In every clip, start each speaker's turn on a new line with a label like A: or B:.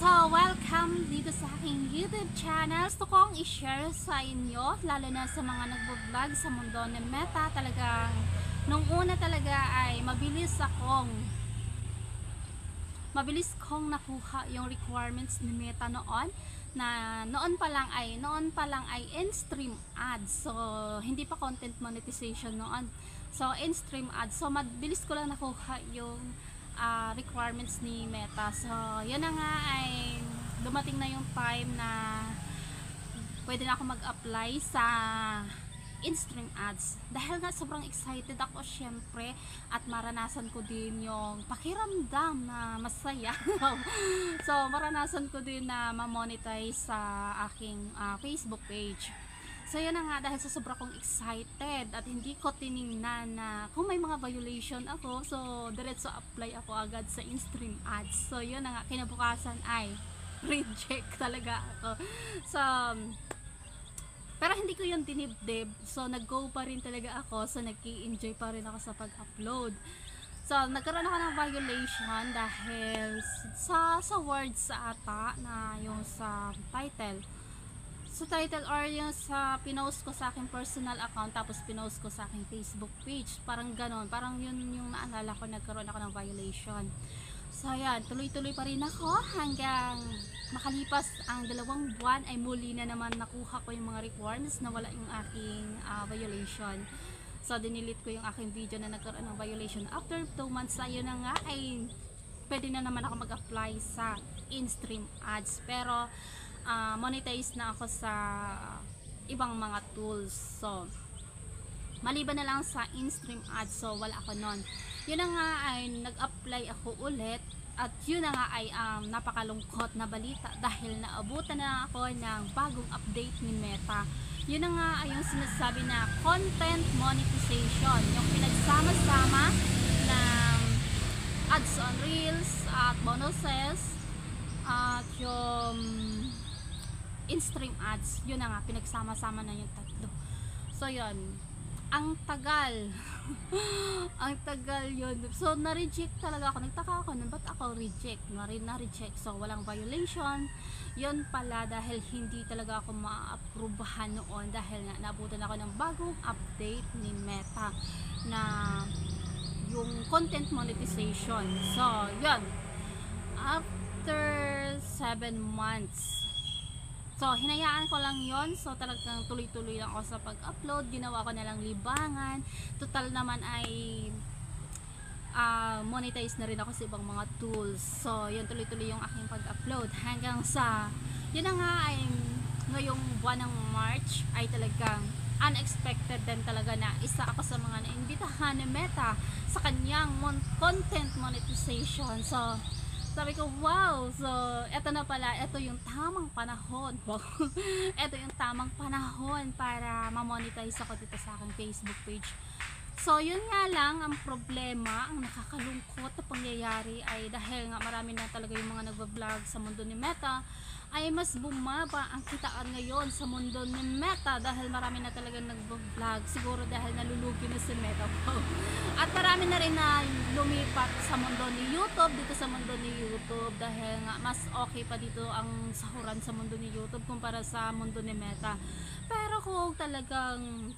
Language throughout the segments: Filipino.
A: So, welcome dito sa aking YouTube channel. Gusto kong i-share sa inyo, lalo na sa mga nagbo-vlog sa mundo ng Meta. Talagang, nung una talaga ay mabilis kong nakuha yung requirements ni Meta noon. Na noon pa lang ay in-stream ads. So, hindi pa content monetization noon. So, in-stream ads. So, mabilis ko lang nakuha yung requirements ni Meta. So, yun na nga ay dumating na yung time na pwede na ako mag-apply sa in-stream ads. Dahil nga sobrang excited ako syempre at maranasan ko din yung pakiramdam na masaya. So, maranasan ko din na ma-monetize sa aking Facebook page. So yun na nga, dahil sa sobra kong excited at hindi ko tiningnan na kung may mga violation ako, so diretso apply ako agad sa in-stream ads. So yun na nga, kinabukasan ay reject talaga ako. So pero hindi ko yun dinibdib, so nag-go pa rin talaga ako, so nag-i-enjoy pa rin ako sa pag-upload. So nagkaroon ako ng violation dahil sa words sa ata na yung sa title. Sa title or yung sa pinost ko sa aking personal account tapos pinost ko sa aking Facebook page, parang ganon, parang yun yung naalala ko, nagkaroon ako ng violation. So yan, tuloy-tuloy pa rin ako hanggang makalipas ang 2 buwan ay muli na naman nakuha ko yung mga requirements na wala yung aking violation. So dinilit ko yung aking video na nagkaroon ng violation. After 2 months, ayun na nga ay pwede na naman ako mag-apply sa in-stream ads, pero monetize na ako sa ibang mga tools. So maliban na lang sa in-stream ads, so wala ako nun. Yun na nga ay nag-apply ako ulit at yun na nga ay napakalungkot na balita dahil naabutan na ako ng bagong update ni Meta. Yun na nga ay yung sinasabi na content monetization, yung pinagsama-sama ng ads on reels at bonuses at yung in-stream ads. Yun na nga, pinagsama-sama na yung tatlo. So yun, ang tagal ang tagal yun. So na-reject talaga ako, nagtaka ako nun, ba't ako reject? Na-reject, so walang violation. Yun pala dahil hindi talaga ako ma-approbahan noon dahil nga nabutan ako ng bagong update ni Meta na yung content monetization. So yun, after 7 months, so hinayaan ko lang yon. So talagang tuloy-tuloy lang ako sa pag-upload, ginawa ko na lang libangan, total naman ay monetize na rin ako sa ibang mga tools. So yun, tuloy-tuloy yung aking pag-upload hanggang sa yun na nga ay ngayong buwan ng March ay talagang unexpected din talaga na isa ako sa mga naimbitahan ni Meta sa kanyang content monetization. So sabi ko, wow, so eto na pala, eto yung tamang panahon. Eto yung tamang panahon para ma-monetize ako dito sa aking Facebook page. So yun nga lang, ang problema, ang nakakalungkot na pangyayari ay dahil nga marami na talaga yung mga nagbablog sa mundo ni Meta, ay mas bumaba ang kitaan ngayon sa mundo ni Meta dahil marami na talaga nagbablog, siguro dahil nalulugi na si Meta. At marami na rin na lumipat sa mundo ni YouTube, dito sa mundo ni YouTube, dahil nga mas okay pa dito ang sahuran sa mundo ni YouTube kumpara sa mundo ni Meta. Pero kung talagang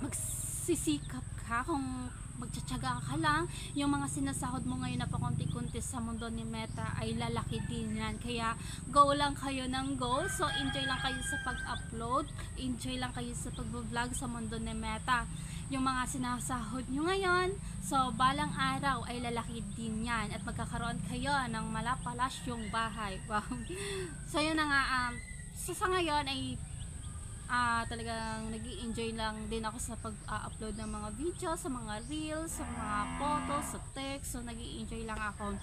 A: magsisikap ka, kung magtsatsaga ka lang, yung mga sinasahod mo ngayon na pakunti-kunti sa mundo ni Meta ay lalaki din yan. Kaya go lang kayo ng go. So enjoy lang kayo sa pag-upload, enjoy lang kayo sa pag-vlog sa mundo ni Meta. Yung mga sinasahod nyo ngayon, so balang araw ay lalaki din yan at magkakaroon kayo ng malapalasyong bahay. Wow. So yun na nga, so sa ngayon ay talagang nag-i-enjoy lang din ako sa pag-upload ng mga video, sa mga reels, sa mga photos, sa text. So nag-i-enjoy lang ako.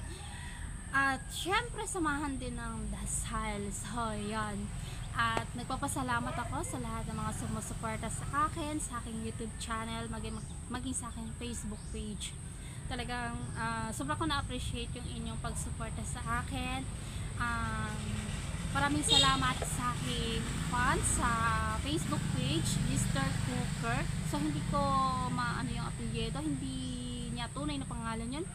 A: At syempre samahan din ng dasal. So yan. At nagpapasalamat ako sa lahat ng mga sumusuporta sa akin, sa aking YouTube channel, maging sa aking Facebook page. Talagang sobrang ko na-appreciate yung inyong pagsuporta sa akin. Maraming salamat sa aking fans sa Facebook page, Mr. Cooker. So hindi ko maano yung apelyido, hindi niya tunay na pangalan yun.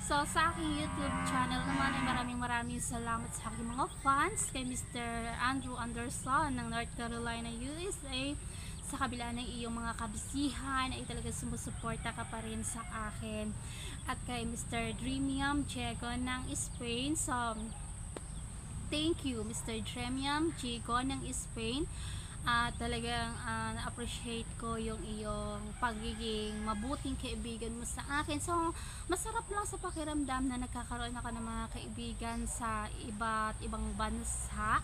A: So sa aking YouTube channel naman ay maraming maraming salamat sa aking mga fans, kay Mr. Andrew Anderson ng North Carolina, USA. Sa kabila ng iyong mga kabisihan ay talaga sumusuporta ka pa rin sa akin. At kay Mr. Dreamium Diego ng Spain. So, thank you Mr. Dreamium Diego ng Spain. Talagang na-appreciate ko yung iyong pagiging mabuting kaibigan mo sa akin. So, masarap lang sa pakiramdam na nagkakaroon ako ng mga kaibigan sa iba't ibang bansa.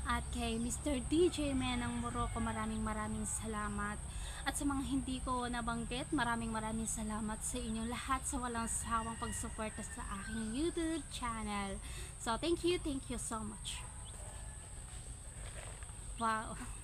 A: At kay Mr. DJ Menang Morocco, maraming salamat. At sa mga hindi ko nabanggit, maraming salamat sa inyong lahat sa walang sawang pagsuporta sa aking YouTube channel. So, thank you so much. Wow.